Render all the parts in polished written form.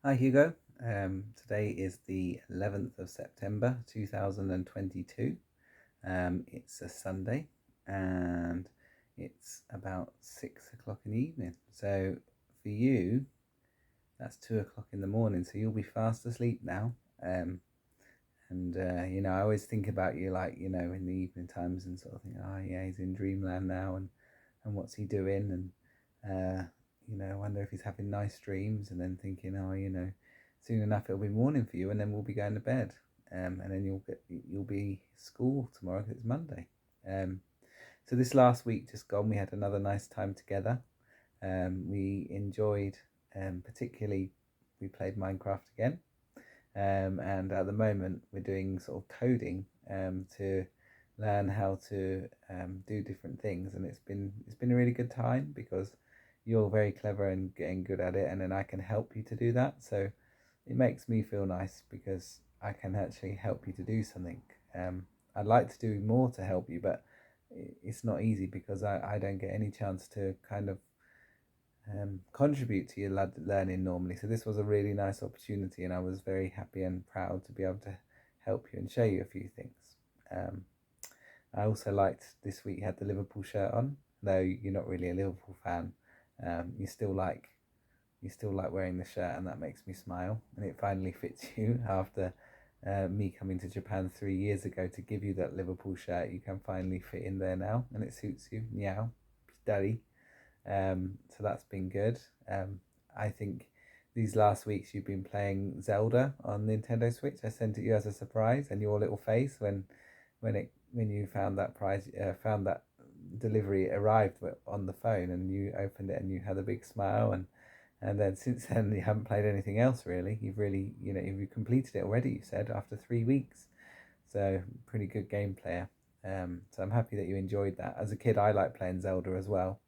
Hi Hugo. Today is the 11th of September 2022. It's a Sunday and it's about 6 o'clock in the evening. So for you, that's 2 o'clock in the morning. So you'll be fast asleep now. Um, and I always think about you like, in the evening times and sort of think, oh yeah, he's in dreamland now and what's he doing? And I wonder if he's having nice dreams and then thinking, oh, soon enough it'll be morning for you and then we'll be going to bed. And then you'll be school tomorrow 'cause it's Monday. Um, so this last week just gone, we had another nice time together. We enjoyed, particularly, we played Minecraft again. And at the moment we're doing sort of coding to learn how to do different things, and it's been a really good time because you're very clever and getting good at it, and then I can help you to do that. So it makes me feel nice because I can actually help you to do something. I'd like to do more to help you, but it's not easy because I don't get any chance to kind of contribute to your learning normally. So this was a really nice opportunity, and I was very happy and proud to be able to help you and show you a few things. Um, I also liked this week you had the Liverpool shirt on, though you're not really a Liverpool fan. You still like wearing the shirt, and that makes me smile. And it finally fits you after me coming to Japan 3 years ago to give you that Liverpool shirt. You can finally fit in there now, and it suits you. Meow, daddy. So that's been good. I think these last weeks you've been playing Zelda on Nintendo Switch. I sent it you as a surprise, and your little face when you found that found that delivery arrived on the phone, and you opened it and you had a big smile, and then since then you haven't played anything else really. You've completed it already. You said after 3 weeks, so pretty good game player. So I'm happy that you enjoyed that. As a kid, I like playing Zelda as well.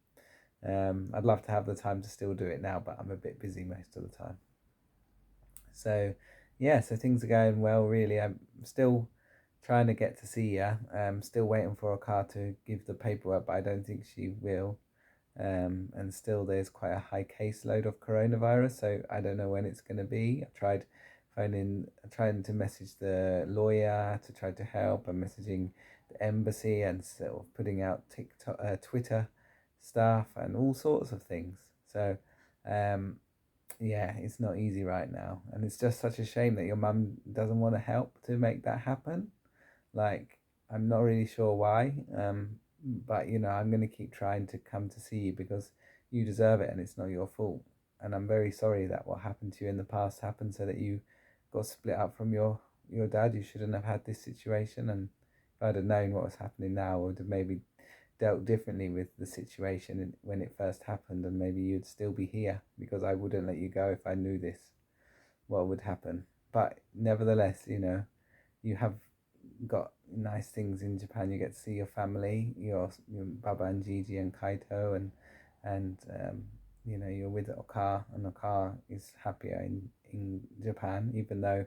I'd love to have the time to still do it now, but I'm a bit busy most of the time. So, yeah, so things are going well, really. I'm still trying to get to see her. Still waiting for a car to give the paperwork, but I don't think she will. And still, there's quite a high caseload of coronavirus, so I don't know when it's going to be. I've tried trying to message the lawyer to try to help, and messaging the embassy, and sort of putting out TikTok, Twitter stuff, and all sorts of things. So, um, yeah, it's not easy right now, and it's just such a shame that your mum doesn't want to help to make that happen. Like, I'm not really sure why, but I'm going to keep trying to come to see you because you deserve it, and it's not your fault. And I'm very sorry that what happened to you in the past happened, so that you got split up from your dad. You shouldn't have had this situation, and if I'd have known what was happening now, I would have maybe dealt differently with the situation when it first happened, and maybe you'd still be here because I wouldn't let you go if I knew this what would happen. But nevertheless, you have got nice things in Japan. You get to see your family, your Baba and Gigi and Kaito, and you're with Oka, and Oka is happier in Japan, even though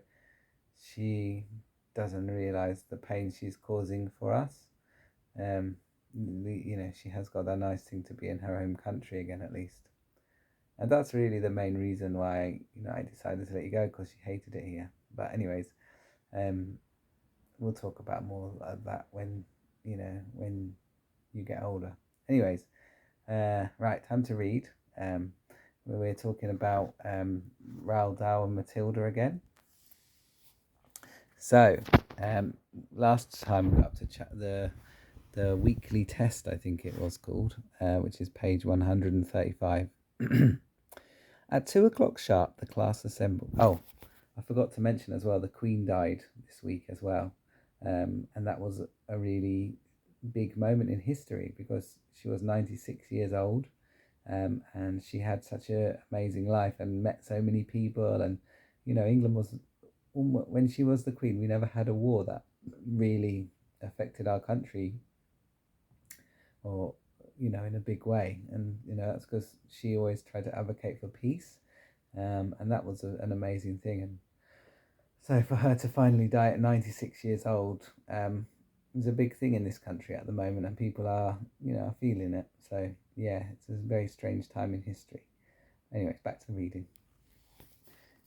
she doesn't realize the pain she's causing for us. Um, she has got that nice thing to be in her home country again, at least. And that's really the main reason why I decided to let you go, because she hated it here. But anyways, um, we'll talk about more of that when you get older. Anyways, right, time to read. We're talking about Roald Dahl and Matilda again. So, um, last time we got up to the weekly test, I think it was called, which is page 135. At 2 o'clock sharp, the class assembled. Oh, I forgot to mention as well, the Queen died this week as well. And that was a really big moment in history because she was 96 years old, and she had such an amazing life and met so many people. And, England was, when she was the Queen, we never had a war that really affected our country, or in a big way. And that's because she always tried to advocate for peace, and that was an amazing thing. And so for her to finally die at 96 years old, is a big thing in this country at the moment, and people are feeling it. So yeah, it's a very strange time in history. Anyways, back to the reading.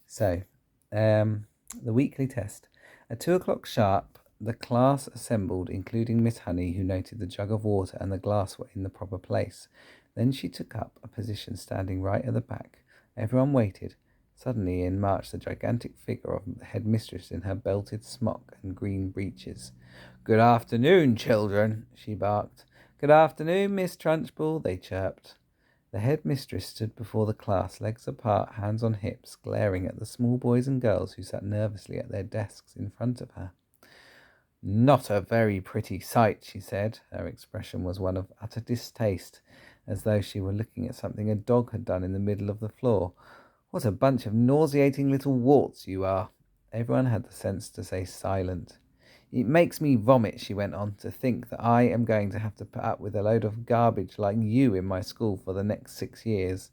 So, the weekly test. At 2 o'clock sharp, the class assembled, including Miss Honey, who noted the jug of water and the glass were in the proper place. Then she took up a position standing right at the back. Everyone waited. Suddenly in marched the gigantic figure of the headmistress in her belted smock and green breeches. "Good afternoon, children," she barked. "Good afternoon, Miss Trunchbull," they chirped. The headmistress stood before the class, legs apart, hands on hips, glaring at the small boys and girls who sat nervously at their desks in front of her. "Not a very pretty sight," she said. Her expression was one of utter distaste, as though she were looking at something a dog had done in the middle of the floor. "What a bunch of nauseating little warts you are." Everyone had the sense to say silent. "It makes me vomit," she went on, "to think that I am going to have to put up with a load of garbage like you in my school for the next 6 years.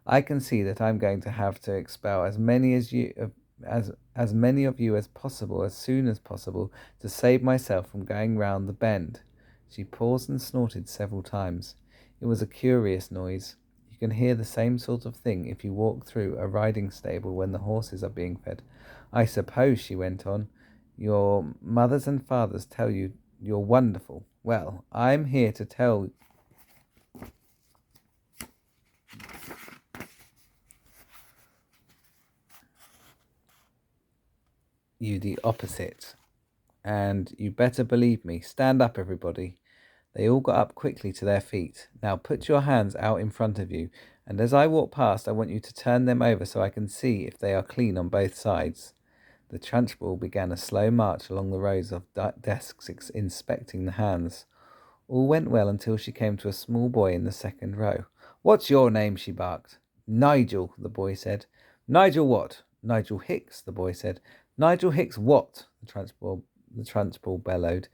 I can see that I'm going to have to expel as many of you as possible as soon as possible to save myself from going round the bend." She paused and snorted several times. It was a curious noise. You can hear the same sort of thing if you walk through a riding stable when the horses are being fed. "I suppose," she went on, "your mothers and fathers tell you you're wonderful. Well, I'm here to tell you the opposite. And you better believe me. Stand up, everybody." They all got up quickly to their feet. "Now put your hands out in front of you, and as I walk past, I want you to turn them over so I can see if they are clean on both sides." The Trunchbull began a slow march along the rows of desks, inspecting the hands. All went well until she came to a small boy in the second row. "What's your name?" she barked. "Nigel," the boy said. "Nigel what?" "Nigel Hicks," the boy said. "Nigel Hicks what?" the Trunchbull bellowed.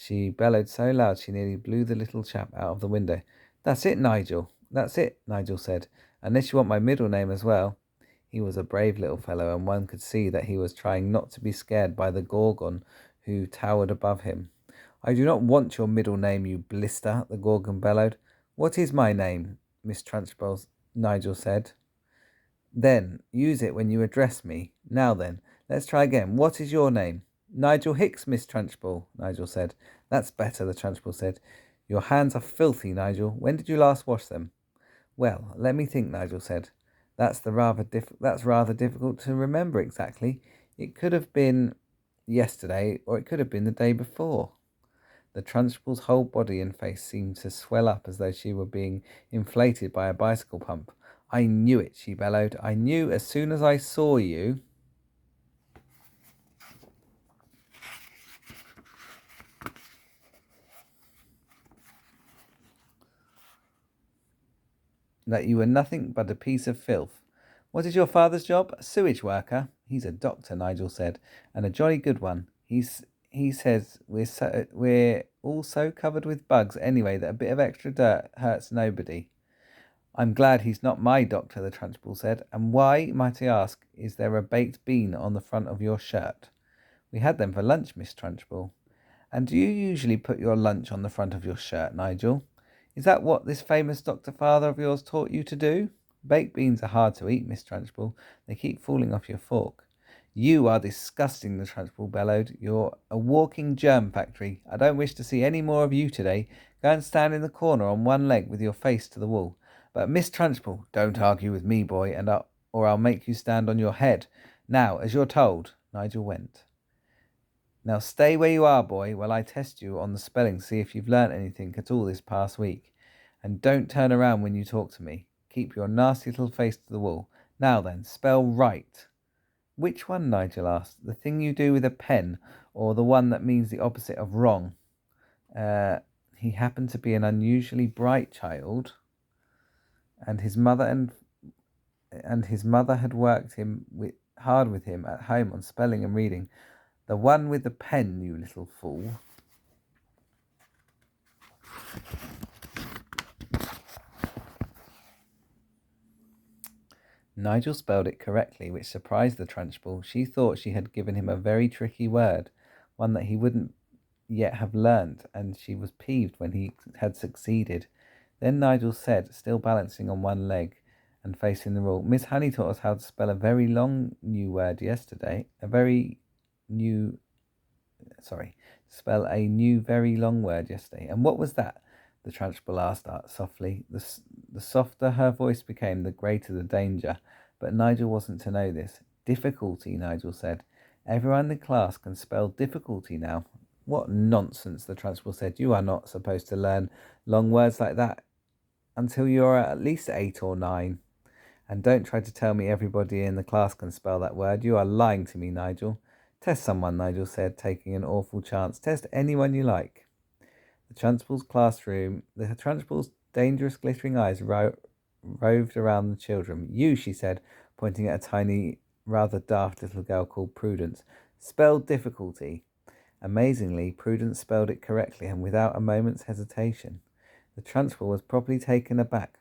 She bellowed so loud she nearly blew the little chap out of the window. "That's it, Nigel. That's it," Nigel said. "Unless you want my middle name as well." He was a brave little fellow, and one could see that he was trying not to be scared by the Gorgon who towered above him. "I do not want your middle name, you blister," the Gorgon bellowed. "What is my name?" Miss Trunchbull, Nigel said. "Then use it when you address me. Now then, let's try again. What is your name?" "Nigel Hicks, Miss Trunchbull," Nigel said. "That's better," the Trunchbull said. "Your hands are filthy, Nigel. When did you last wash them?" "Well, let me think," Nigel said. That's rather difficult to remember exactly. It could have been yesterday, or it could have been the day before." The Trunchbull's whole body and face seemed to swell up as though she were being inflated by a bicycle pump. "I knew it," she bellowed. "I knew as soon as I saw you." "That you were nothing but a piece of filth. What is your father's job?" "A sewage worker." "He's a doctor," Nigel said, "and a jolly good one. He says we're all so covered with bugs anyway that a bit of extra dirt hurts nobody." "I'm glad he's not my doctor," the Trunchbull said. "And why, might I ask, is there a baked bean on the front of your shirt?" "We had them for lunch, Miss Trunchbull." "And do you usually put your lunch on the front of your shirt, Nigel? Is that what this famous Doctor Father of yours taught you to do? Baked beans are hard to eat, Miss Trunchbull. They keep falling off your fork." "You are disgusting," the Trunchbull bellowed. "You're a walking germ factory. I don't wish to see any more of you today. Go and stand in the corner on one leg with your face to the wall." "But Miss Trunchbull—" "Don't argue with me, boy, or I'll make you stand on your head. Now, as you're told." Nigel went. "Now stay where you are, boy, while I test you on the spelling, see if you've learnt anything at all this past week. And don't turn around when you talk to me. Keep your nasty little face to the wall. Now then, spell right." "Which one?" Nigel asked. "The thing you do with a pen, or the one that means the opposite of wrong?" Uh, he happened to be an unusually bright child, and his mother had worked hard with him at home on spelling and reading. "The one with the pen, you little fool." Nigel spelled it correctly, which surprised the Trunchbull. She thought she had given him a very tricky word, one that he wouldn't yet have learnt, and she was peeved when he had succeeded. Then Nigel said, still balancing on one leg, and facing the wall. Miss Honey taught us how to spell a very long new word yesterday. New, spell a new very long word yesterday. And what was that? The Trunchbull asked softly. The softer her voice became, the greater the danger. But Nigel wasn't to know this. Difficulty, Nigel said. Everyone in the class can spell difficulty now. What nonsense, the Trunchbull said. You are not supposed to learn long words like that until you're at least 8 or 9. And don't try to tell me everybody in the class can spell that word. You are lying to me, Nigel. Test someone, Nigel said, taking an awful chance. Test anyone you like. The Trunchbull's dangerous glittering eyes roved around the children. You, she said, pointing at a tiny, rather daft little girl called Prudence. Spell difficulty. Amazingly, Prudence spelled it correctly and without a moment's hesitation. The Trunchbull was properly taken aback.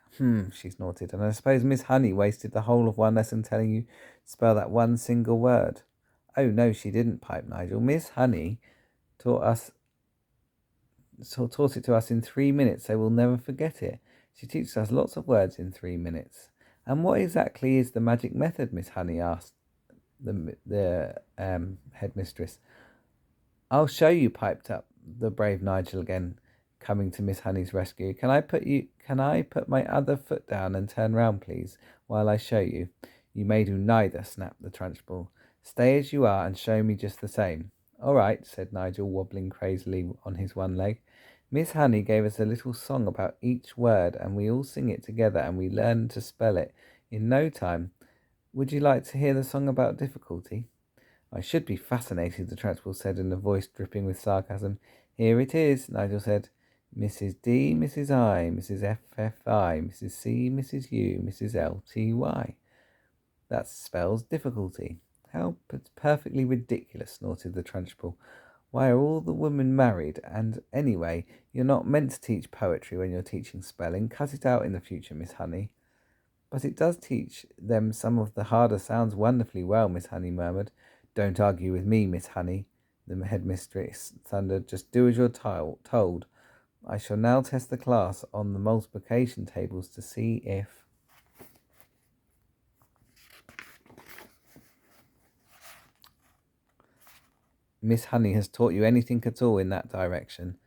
She snorted, and I suppose Miss Honey wasted the whole of one lesson telling you to spell that one single word. Oh, no, she didn't, piped Nigel. Miss Honey taught it to us in 3 minutes, so we'll never forget it. She teaches us lots of words in 3 minutes. And what exactly is the magic method, Miss Honey asked the headmistress. I'll show you, piped up the brave Nigel again, coming to Miss Honey's rescue. Can I put my other foot down and turn round, please, while I show you? You may do neither, snapped the Trunchbull. Stay as you are and show me just the same. All right, said Nigel, wobbling crazily on his one leg. Miss Honey gave us a little song about each word, and we all sing it together, and we learn to spell it in no time. Would you like to hear the song about difficulty? I should be fascinated, the Trunchbull said in a voice dripping with sarcasm. Here it is, Nigel said. Mrs. D, Mrs. I, Mrs. FFI, Mrs. C, Mrs. U, Mrs. LTY. That spells difficulty. How perfectly ridiculous, snorted the Trunchbull. Why are all the women married? And anyway, you're not meant to teach poetry when you're teaching spelling. Cut it out in the future, Miss Honey. But it does teach them some of the harder sounds wonderfully well, Miss Honey murmured. Don't argue with me, Miss Honey, the headmistress thundered. Just do as you're told. I shall now test the class on the multiplication tables to see if... Miss Honey has taught you anything at all in that direction.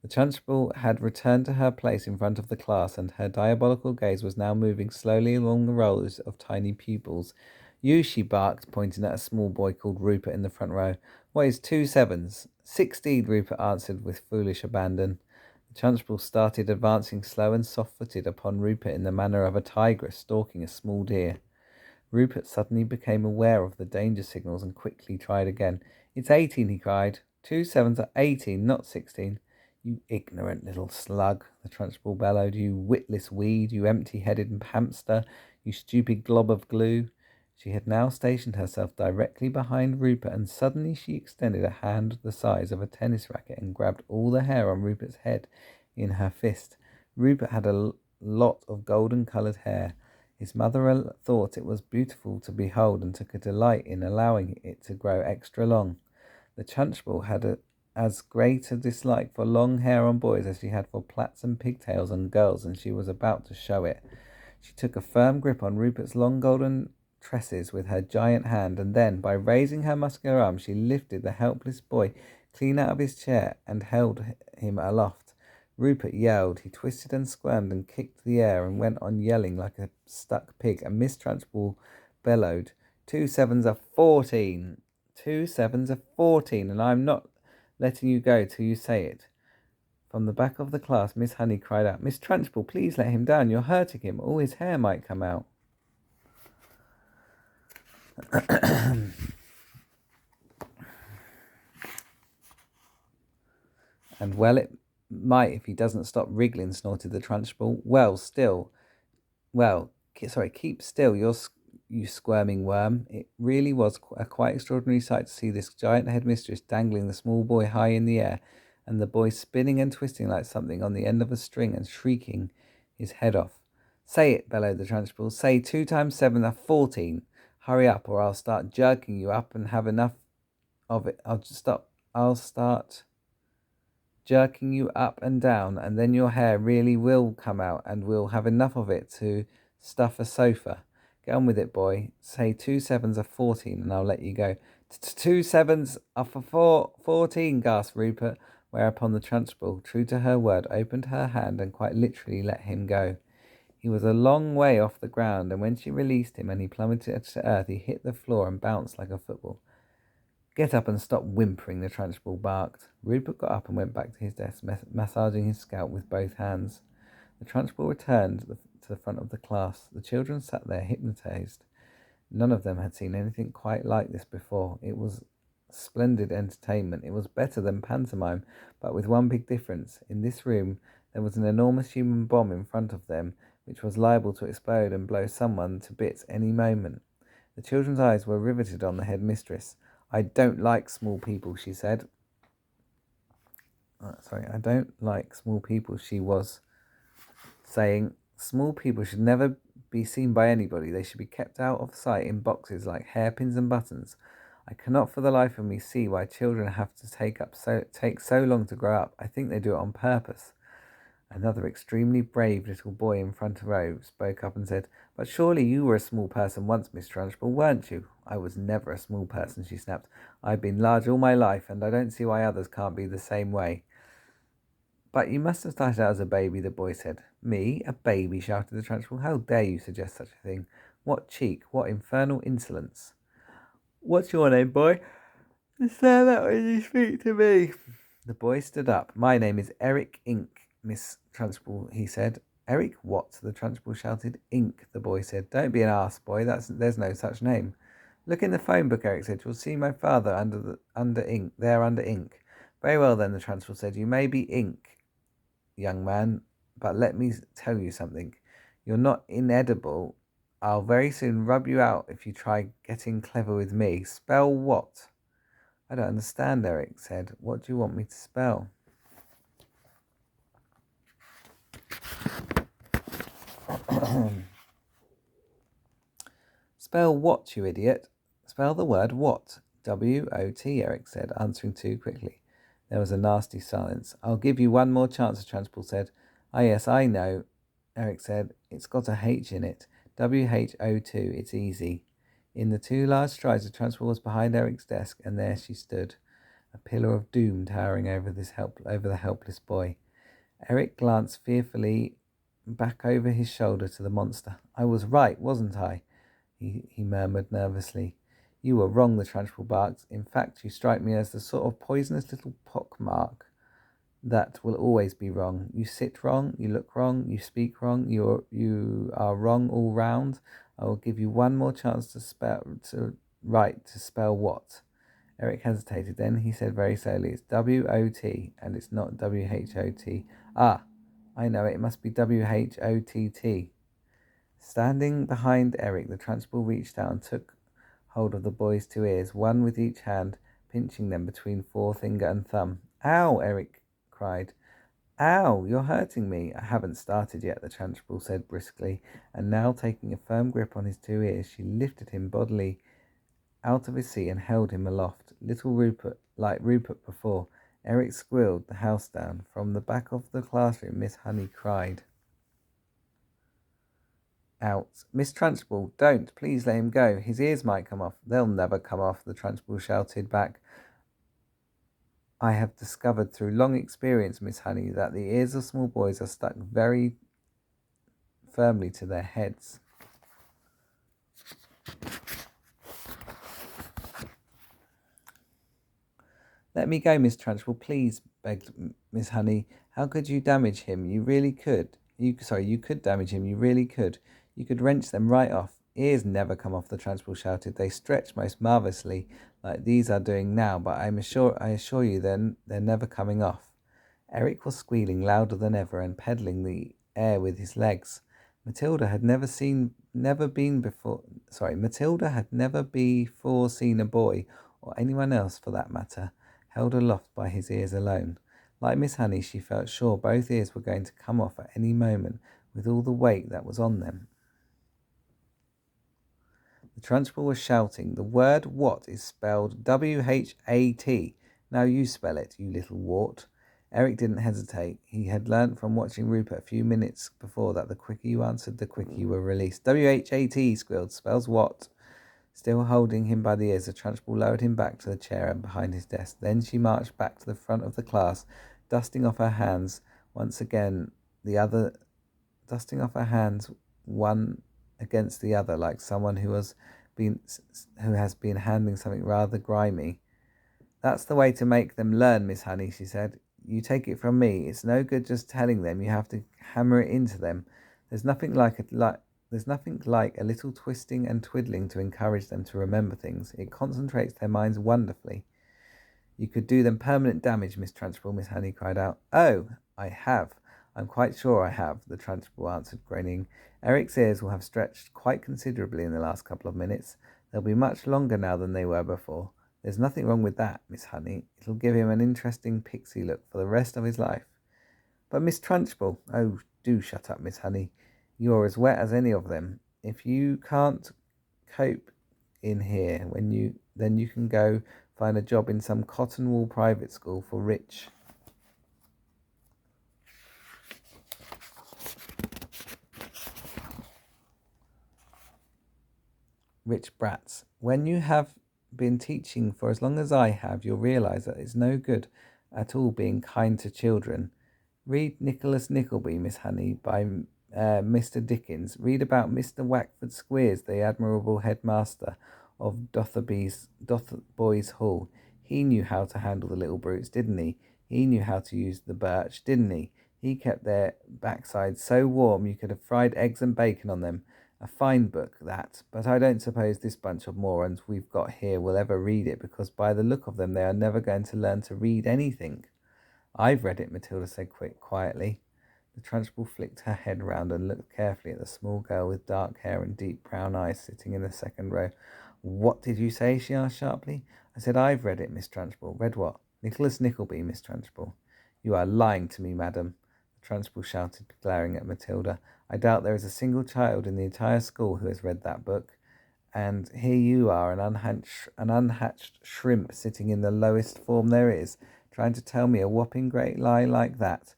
The Trunchbull had returned to her place in front of the class, and her diabolical gaze was now moving slowly along the rows of tiny pupils. You, she barked, pointing at a small boy called Rupert in the front row. What is 2 sevens? 16, Rupert answered with foolish abandon. The Trunchbull started advancing slow and soft-footed upon Rupert in the manner of a tigress stalking a small deer. Rupert suddenly became aware of the danger signals and quickly tried again. It's 18, he cried. 2 sevens are 18, not 16. You ignorant little slug, the Trunchbull bellowed. You witless weed, you empty-headed hamster, you stupid glob of glue. She had now stationed herself directly behind Rupert, and suddenly she extended a hand the size of a tennis racket and grabbed all the hair on Rupert's head in her fist. Rupert had a lot of golden-coloured hair. His mother thought it was beautiful to behold and took a delight in allowing it to grow extra long. The Trunchbull had as great a dislike for long hair on boys as she had for plaits and pigtails on girls, and she was about to show it. She took a firm grip on Rupert's long golden tresses with her giant hand, and then, by raising her muscular arm, she lifted the helpless boy clean out of his chair and held him aloft. Rupert yelled. He twisted and squirmed and kicked the air and went on yelling like a stuck pig, and Miss Trunchbull bellowed, 2 sevens are 14. 2 sevens are 14, and I'm not letting you go till you say it. From the back of the class, Miss Honey cried out, Miss Trunchbull, please let him down. You're hurting him. All his hair might come out. And well, it might if he doesn't stop wriggling, snorted the Trunchbull. Keep still, you squirming worm. It really was a quite extraordinary sight to see this giant headmistress dangling the small boy high in the air, and the boy spinning and twisting like something on the end of a string and shrieking his head off. Say it, bellowed the Trunchbull. Say 2 times 7 are 14. Hurry up, or I'll start jerking you up and have enough of it. I'll start jerking you up and down, and then your hair really will come out, and we'll have enough of it to Stuff a sofa. Get on with it, boy. Say 2 sevens are 14 and I'll let you go. 2 sevens are for 14, gasped Rupert, whereupon the Trunchbull, true to her word, opened her hand and quite literally let him go. He was a long way off the ground, and when she released him and he plummeted to earth, he hit the floor and bounced like a football. Get up and stop whimpering, the Trunchbull barked. Rupert got up and went back to his desk, massaging his scalp with both hands. The Trunchbull returned to the front of the class. The children sat there hypnotized. None of them had seen anything quite like this before. It was splendid entertainment. It was better than pantomime, but with one big difference. In this room, there was an enormous human bomb in front of them, which was liable to explode and blow someone to bits any moment. The children's eyes were riveted on the headmistress. I don't like small people, she said. I don't like small people, she was saying. Small people should never be seen by anybody. They should be kept out of sight in boxes like hairpins and buttons. I cannot for the life of me see why children have to take so long to grow up. I think they do it on purpose. Another extremely brave little boy in front row spoke up and said, But surely you were a small person once, Miss Trunchbull, weren't you? I was never a small person, she snapped. I've been large all my life, and I don't see why others can't be the same way. But you must have started out as a baby, the boy said. Me? A baby? Shouted the Trunchbull. How dare you suggest such a thing? What cheek, what infernal insolence. What's your name, boy? Stand up when you speak to me. The boy stood up. My name is Eric Ink, Miss Trunchbull, he said. Eric what? The Trunchbull shouted. Ink, the boy said. Don't be an arse, boy. There's no such name. Look in the phone book, Eric said. You'll see my father under ink. There under ink. Very well then, the Trunchbull said. You may be Ink, young man, but let me tell you something. You're not inedible. I'll very soon rub you out if you try getting clever with me. Spell what? I don't understand, Eric said. What do you want me to spell? Spell what, you idiot? Spell the word what. W-O-T, Eric said, answering too quickly. There was a nasty silence. I'll give you one more chance, the Trunchbull said. Ah, yes, I know, Eric said. It's got a H in it. W-H-O-2, it's easy. In the two large strides, the Trunchbull was behind Eric's desk, and there she stood, a pillar of doom towering over the helpless boy. Eric glanced fearfully back over his shoulder to the monster. I was right, wasn't I? He murmured nervously. You were wrong, the Trunchbull barked. In fact, you strike me as the sort of poisonous little pockmark that will always be wrong. You sit wrong, you look wrong, you speak wrong, you are wrong all round. I will give you one more chance to spell what. Eric hesitated. Then he said very slowly, It's W-O-T, and it's not W-H-O-T. Ah, I know it. It must be W-H-O-T-T. Standing behind Eric, the Trunchbull reached out and took hold of the boy's two ears, one with each hand, pinching them between forefinger and thumb. Ow! Eric cried. Ow! You're hurting me. I haven't started yet, the Trunchbull said briskly, and now taking a firm grip on his two ears, she lifted him bodily out of his seat and held him aloft. Little Rupert, like Rupert before, Eric squealed the house down. From the back of the classroom, Miss Honey cried out, Miss Trunchbull, don't, please let him go. His ears might come off. They'll never come off, the Trunchbull shouted back. I have discovered through long experience, Miss Honey, that the ears of small boys are stuck very firmly to their heads. Let me go, Miss Trunchbull, please, begged Miss Honey. How could you damage him? You really could. You could damage him. You really could. You could wrench them right off. Ears never come off, the Trunchbull shouted. They stretch most marvellously, like these are doing now, but I assure you they're never coming off. Eric was squealing louder than ever and peddling the air with his legs. Matilda had never before seen a boy, or anyone else for that matter, held aloft by his ears alone. Like Miss Honey, she felt sure both ears were going to come off at any moment with all the weight that was on them. The Trunchbull was shouting, The word what is spelled W-H-A-T. Now you spell it, you little wart. Eric didn't hesitate. He had learnt from watching Rupert a few minutes before that the quicker you answered, the quicker you were released. WHAT, squealed. Spells what? Still holding him by the ears, the Trunchbull lowered him back to the chair and behind his desk. Then she marched back to the front of the class, dusting off her hands once again, dusting off her hands one against the other, like someone who has been handling something rather grimy. That's the way to make them learn, Miss Honey, she said. You take it from me. It's no good just telling them. You have to hammer it into them. There's nothing like a little twisting and twiddling to encourage them to remember things. It concentrates their minds wonderfully. You could do them permanent damage, Miss Trunchbull, Miss Honey cried out. Oh, I have. I'm quite sure I have, the Trunchbull answered, grinning. Eric's ears will have stretched quite considerably in the last couple of minutes. They'll be much longer now than they were before. There's nothing wrong with that, Miss Honey. It'll give him an interesting pixie look for the rest of his life. But Miss Trunchbull, oh, do shut up, Miss Honey. You're as wet as any of them. If you can't cope in here, then you can go find a job in some cotton wool private school for rich brats. When you have been teaching for as long as I have, you'll realise that it's no good at all being kind to children. Read Nicholas Nickleby, Miss Honey, by Mr. Dickens. Read about Mr. Wackford Squeers, the admirable headmaster of Dotheboys Hall. He knew how to handle the little brutes, didn't he? He knew how to use the birch, didn't he? He kept their backsides so warm you could have fried eggs and bacon on them. A fine book, that, but I don't suppose this bunch of morons we've got here will ever read it, because by the look of them they are never going to learn to read anything. I've read it, Matilda said quietly. The Trunchbull flicked her head round and looked carefully at the small girl with dark hair and deep brown eyes sitting in the second row. What did you say? She asked sharply. I said I've read it, Miss Trunchbull. Read what? Nicholas Nickleby, Miss Trunchbull. You are lying to me, madam, the Trunchbull shouted, glaring at Matilda. I doubt there is a single child in the entire school who has read that book. And here you are, an unhatched shrimp sitting in the lowest form there is, trying to tell me a whopping great lie like that.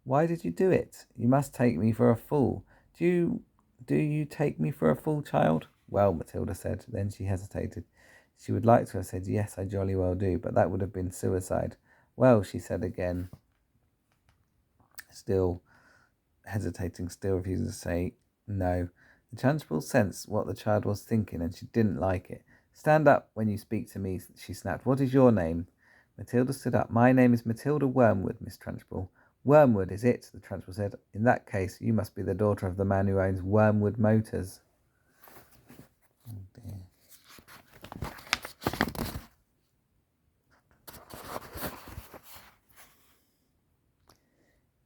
Why did you do it? You must take me for a fool. Do you take me for a fool, child? Well, Matilda said. Then she hesitated. She would like to have said, yes, I jolly well do, but that would have been suicide. Well, she said again, still hesitating, still refusing to say no. The Trunchbull sensed what the child was thinking, and she didn't like it. Stand up when you speak to me, she snapped. What is your name? Matilda stood up. My name is Matilda Wormwood, Miss Trunchbull. Wormwood, is it? The Trunchbull said. In that case, you must be the daughter of the man who owns Wormwood Motors. Oh dear.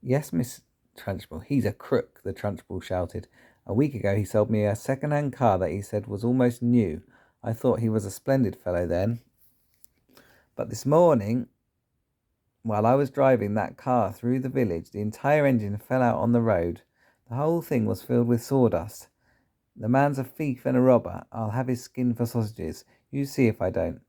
Yes, Miss Trunchbull. He's a crook, the Trunchbull shouted. A week ago he sold me a second-hand car that he said was almost new. I thought he was a splendid fellow then. But this morning, while I was driving that car through the village, the entire engine fell out on the road. The whole thing was filled with sawdust. The man's a thief and a robber. I'll have his skin for sausages. You see if I don't.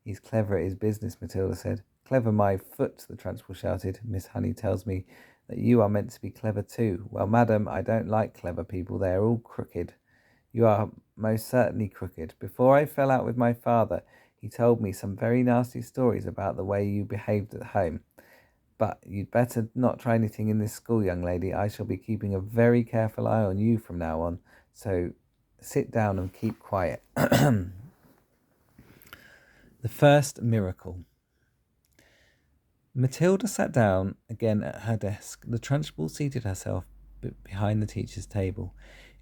He's clever at his business, Matilda said. Clever my foot, the Trunchbull shouted. Miss Honey tells me that you are meant to be clever too. Well, madam, I don't like clever people. They are all crooked. You are most certainly crooked. Before I fell out with my father, he told me some very nasty stories about the way you behaved at home. But you'd better not try anything in this school, young lady. I shall be keeping a very careful eye on you from now on. So sit down and keep quiet. The first miracle. Matilda sat down again at her desk. The Trunchbull seated herself behind the teacher's table.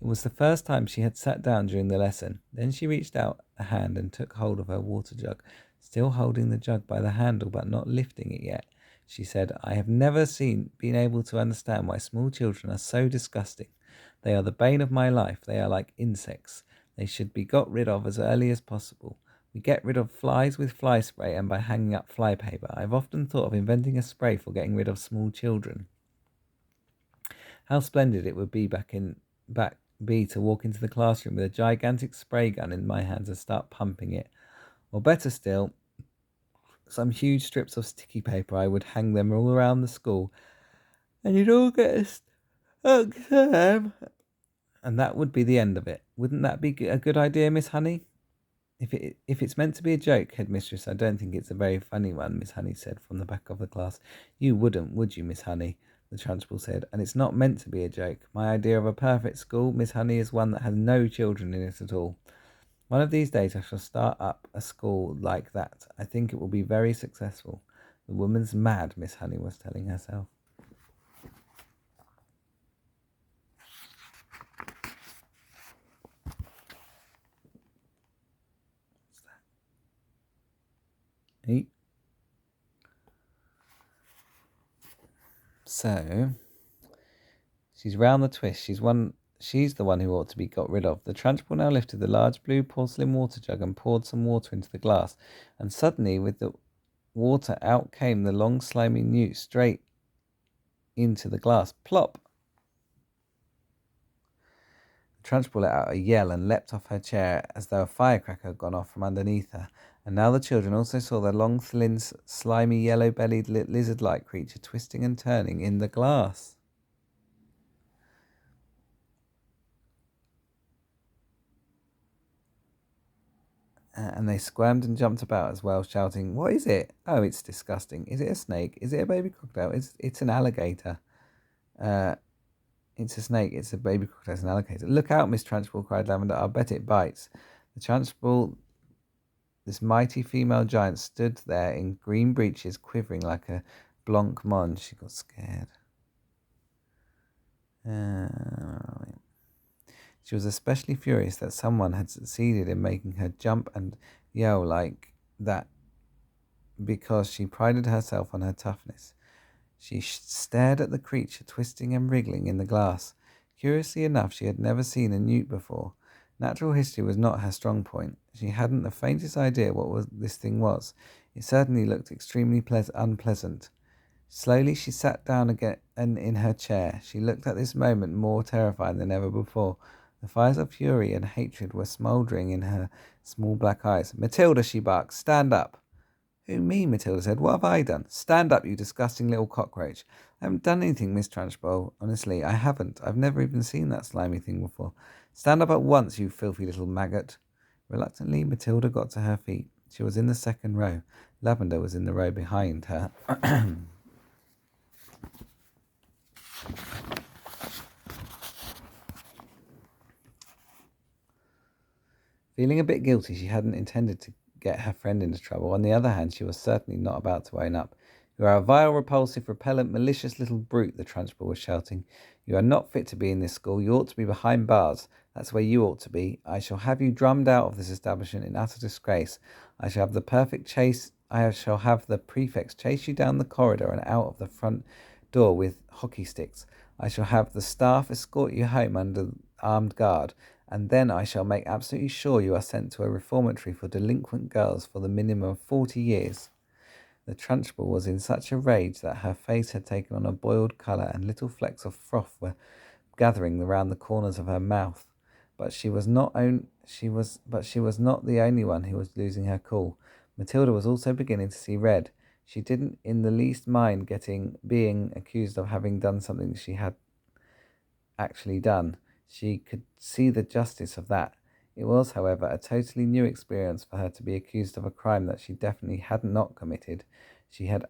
It was the first time she had sat down during the lesson. Then she reached out a hand and took hold of her water jug, still holding the jug by the handle but not lifting it yet. She said, I have never been able to understand why small children are so disgusting. They are the bane of my life. They are like insects. They should be got rid of as early as possible. We get rid of flies with fly spray and by hanging up fly paper. I've often thought of inventing a spray for getting rid of small children. How splendid it would be to walk into the classroom with a gigantic spray gun in my hands and start pumping it. Or better still, some huge strips of sticky paper. I would hang them all around the school, and you'd all get stuck to them. And that would be the end of it. Wouldn't that be a good idea, Miss Honey? If it's meant to be a joke, Headmistress, I don't think it's a very funny one, Miss Honey said from the back of the class. You wouldn't, would you, Miss Honey? The Trunchbull said, and it's not meant to be a joke. My idea of a perfect school, Miss Honey, is one that has no children in it at all. One of these days I shall start up a school like that. I think it will be very successful. The woman's mad, Miss Honey was telling herself. Hey. So, she's round the twist. She's the one who ought to be got rid of. The Trunchbull now lifted the large blue porcelain water jug and poured some water into the glass. And suddenly, with the water, out came the long slimy newt straight into the glass. Plop! The Trunchbull let out a yell and leapt off her chair as though a firecracker had gone off from underneath her. And now the children also saw the long, thin, slimy, yellow-bellied, lizard-like creature twisting and turning in the glass. And they squirmed and jumped about as well, shouting, "What is it? Oh, it's disgusting. Is it a snake? Is it a baby crocodile? It's an alligator. It's a snake. It's a baby crocodile. It's an alligator. Look out, Miss Trunchbull," cried Lavender. "I'll bet it bites." The Trunchbull, this mighty female giant, stood there in green breeches, quivering like a blanc mange. She got scared. She was especially furious that someone had succeeded in making her jump and yell like that because she prided herself on her toughness. She stared at the creature twisting and wriggling in the glass. Curiously enough, she had never seen a newt before. Natural history was not her strong point. She hadn't the faintest idea what this thing was. It certainly looked extremely unpleasant. Slowly she sat down again in her chair. She looked at this moment more terrified than ever before. The fires of fury and hatred were smouldering in her small black eyes. "Matilda," she barked, "stand up." "Who, me?" Matilda said. "What have I done?" "Stand up, you disgusting little cockroach." "I haven't done anything, Miss Trunchbull. Honestly, I haven't. I've never even seen that slimy thing before." "Stand up at once, you filthy little maggot." Reluctantly, Matilda got to her feet. She was in the second row. Lavender was in the row behind her. Feeling a bit guilty, she hadn't intended to get her friend into trouble. On the other hand, she was certainly not about to own up. "You are a vile, repulsive, repellent, malicious little brute," the Trunchbull was shouting. "You are not fit to be in this school. You ought to be behind bars. That's where you ought to be. I shall have you drummed out of this establishment in utter disgrace. I shall have the prefects chase you down the corridor and out of the front door with hockey sticks. I shall have the staff escort you home under armed guard. And then I shall make absolutely sure you are sent to a reformatory for delinquent girls for the minimum of 40 years. The Trunchbull was in such a rage that her face had taken on a boiled colour and little flecks of froth were gathering around the corners of her mouth. But she was not the only one who was losing her cool. Matilda was also beginning to see red. She didn't in the least mind being accused of having done something she had actually done. She could see the justice of that. It was, however, a totally new experience for her to be accused of a crime that she definitely had not committed. She had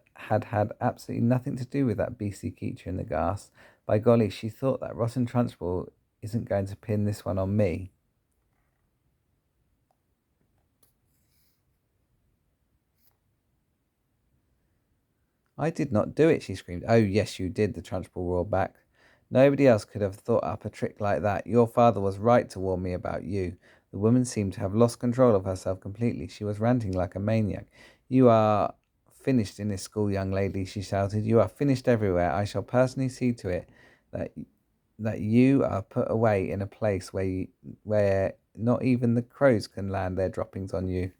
absolutely nothing to do with that beastly creature in the grass. By golly, she thought that rotten Trunchbull isn't going to pin this one on me. "I did not do it," she screamed. "Oh, yes, you did," the Trunchbull roared back. "Nobody else could have thought up a trick like that. Your father was right to warn me about you." The woman seemed to have lost control of herself completely. She was ranting like a maniac. "You are finished in this school, young lady," she shouted. "You are finished everywhere. I shall personally see to it that you are put away in a place where not even the crows can land their droppings on you.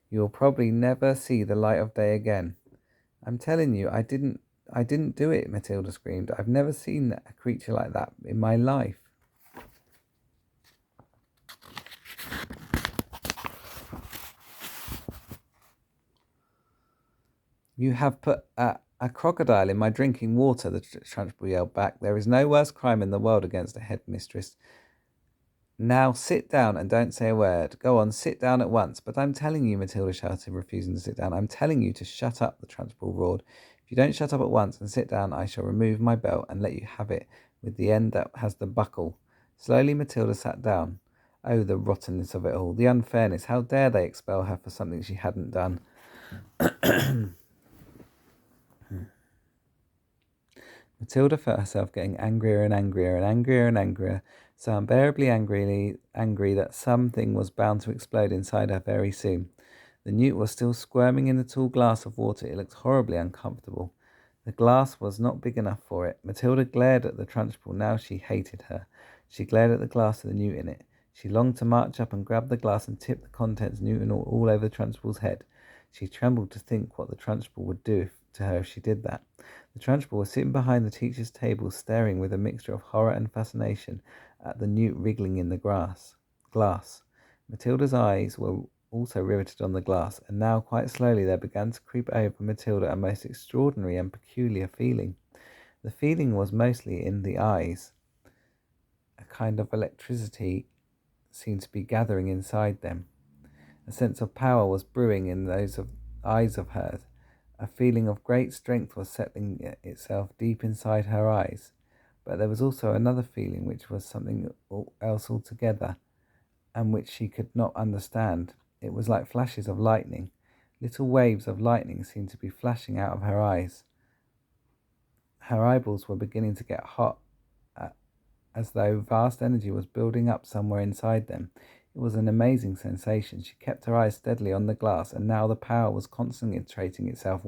You will probably never see the light of day again." "I'm telling you, I didn't do it," Matilda screamed. "I've never seen a creature like that in my life." You have put a crocodile in my drinking water, the Trunchbull yelled back. There is no worse crime in the world against a headmistress. Now sit down and don't say a word. Go on, sit down at once. But I'm telling you, Matilda shouted, refusing to sit down. I'm telling you to shut up, the Trunchbull roared. If you don't shut up at once and sit down, I shall remove my belt and let you have it with the end that has the buckle. Slowly, Matilda sat down. Oh, the rottenness of it all, the unfairness. How dare they expel her for something she hadn't done? Matilda felt herself getting angrier and angrier and angrier and angrier, so unbearably angry that something was bound to explode inside her very soon. The newt was still squirming in the tall glass of water. It looked horribly uncomfortable. The glass was not big enough for it. Matilda glared at the Trunchbull. Now she hated her. She glared at the glass with the newt in it. She longed to march up and grab the glass and tip the contents, newt and all over the Trunchbull's head. She trembled to think what the Trunchbull would do to her if she did that. The Trunchbull was sitting behind the teacher's table, staring with a mixture of horror and fascination at the newt wriggling in the glass. Matilda's eyes were also riveted on the glass, and now quite slowly there began to creep over Matilda a most extraordinary and peculiar feeling. The feeling was mostly in the eyes. A kind of electricity seemed to be gathering inside them. A sense of power was brewing in those eyes of hers. A feeling of great strength was settling itself deep inside her eyes. But there was also another feeling which was something else altogether, and which she could not understand. It was like flashes of lightning. Little waves of lightning seemed to be flashing out of her eyes. Her eyeballs were beginning to get hot, as though vast energy was building up somewhere inside them. It was an amazing sensation. She kept her eyes steadily on the glass, and now the power was concentrating itself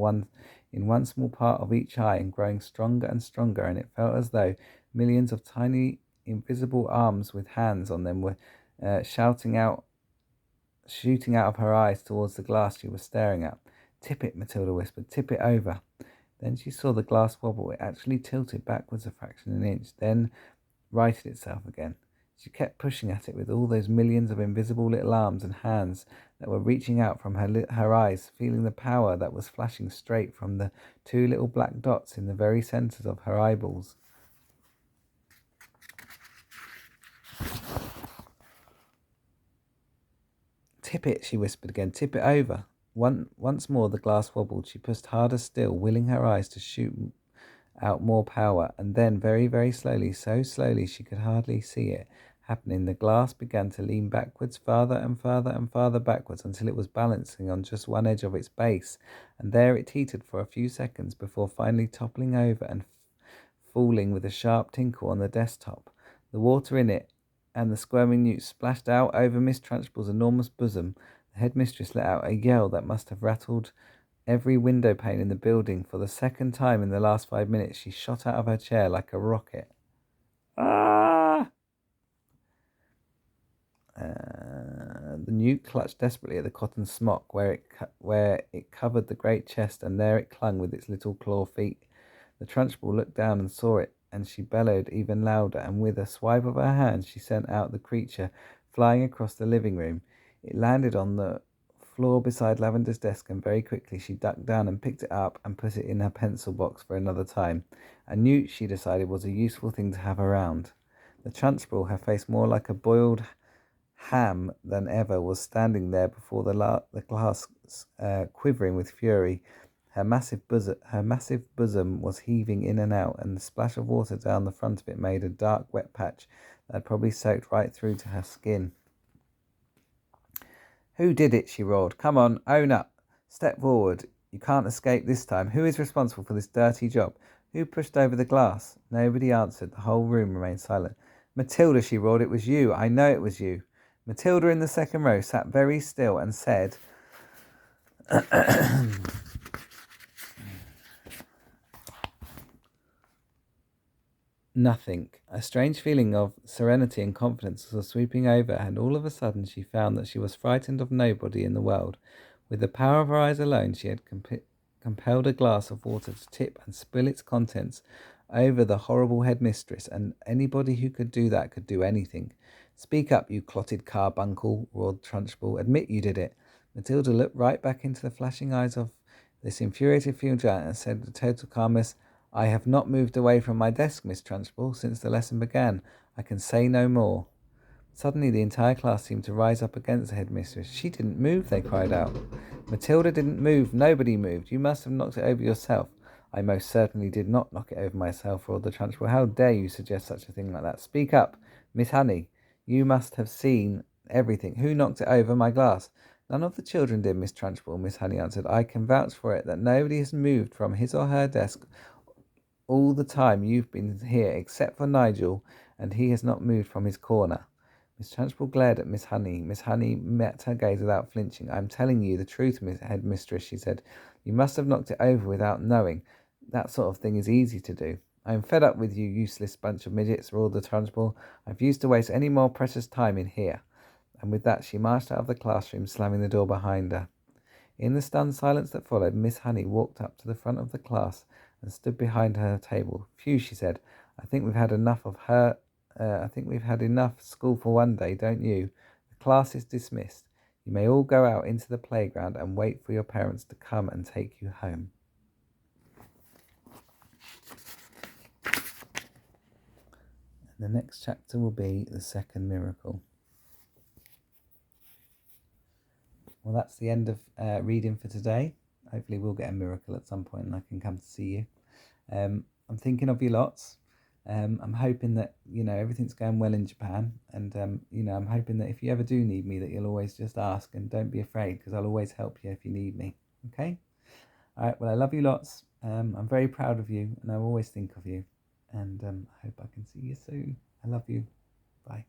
in one small part of each eye and growing stronger and stronger, and it felt as though millions of tiny, invisible arms with hands on them were shooting out of her eyes towards the glass she was staring at. Tip it, Matilda whispered. Tip it over. Then she saw the glass wobble. It actually tilted backwards a fraction of an inch, then righted itself again. She kept pushing at it with all those millions of invisible little arms and hands that were reaching out from her eyes, feeling the power that was flashing straight from the two little black dots in the very centres of her eyeballs. Tip it, she whispered again. Tip it over. Once more the glass wobbled. She pushed harder still, willing her eyes to shoot out more power, and then very, very slowly, so slowly she could hardly see it happening, the glass began to lean backwards, farther and farther and farther backwards, until it was balancing on just one edge of its base, and there it teetered for a few seconds before finally toppling over and falling with a sharp tinkle on the desktop. The water in it and the squirming newt splashed out over Miss Trunchbull's enormous bosom. The headmistress let out a yell that must have rattled every window pane in the building. For the second time in the last 5 minutes, she shot out of her chair like a rocket. Ah! The newt clutched desperately at the cotton smock where it covered the great chest, and there it clung with its little claw feet. The Trunchbull looked down and saw it, and she bellowed even louder, and with a swipe of her hand she sent out the creature flying across the living room. It landed on the floor beside Lavender's desk, and very quickly she ducked down and picked it up and put it in her pencil box for another time. A newt, she decided, was a useful thing to have around. The Trunchbull, her face more like a boiled ham than ever, was standing there before the glass, quivering with fury. Her massive bosom was heaving in and out, and the splash of water down the front of it made a dark, wet patch that had probably soaked right through to her skin. "Who did it?" she roared. "Come on, own up. Step forward. You can't escape this time. Who is responsible for this dirty job? Who pushed over the glass?" Nobody answered. The whole room remained silent. "Matilda," she roared. "It was you. I know it was you." Matilda in the second row sat very still and said, nothing. A strange feeling of serenity and confidence was sweeping over her, and all of a sudden she found that she was frightened of nobody in the world. With the power of her eyes alone, she had compelled a glass of water to tip and spill its contents over the horrible headmistress, and anybody who could do that could do anything. "Speak up, you clotted carbuncle," roared Trunchbull. "Admit you did it." Matilda looked right back into the flashing eyes of This infuriated field giant and said with total calmness, I have not moved away from my desk, Miss Trunchbull, since the lesson began. I can say no more. Suddenly the entire class seemed to rise up against the headmistress. She didn't move, they cried out. Matilda didn't move. Nobody moved. You must have knocked it over yourself. I most certainly did not knock it over myself, roared the Trunchbull. How dare you suggest such a thing like that? Speak up, Miss Honey. You must have seen everything. Who knocked it over my glass? None of the children did, Miss Trunchbull, Miss Honey answered. I can vouch for it that nobody has moved from his or her desk all the time you've been here, except for Nigel, and he has not moved from his corner. Miss Trunchbull glared at Miss Honey. Miss Honey met her gaze without flinching. I'm telling you the truth, Miss Headmistress, she said. You must have knocked it over without knowing. That sort of thing is easy to do. I'm fed up with you, useless bunch of midgets, roared the Trunchbull. I refuse to waste any more precious time in here. And with that she marched out of the classroom, slamming the door behind her. In the stunned silence that followed, Miss Honey walked up to the front of the class and stood behind her table. Phew, she said. I think we've had enough school for one day, don't you? The class is dismissed. You may all go out into the playground and wait for your parents to come and take you home. And the next chapter will be the second miracle. Well, that's the end of reading for today. Hopefully we'll get a miracle at some point and I can come to see you. I'm thinking of you lots. I'm hoping that, everything's going well in Japan. And, I'm hoping that if you ever do need me, that you'll always just ask and don't be afraid, because I'll always help you if you need me. Okay? All right, well, I love you lots. I'm very proud of you and I always think of you. And I hope I can see you soon. I love you. Bye.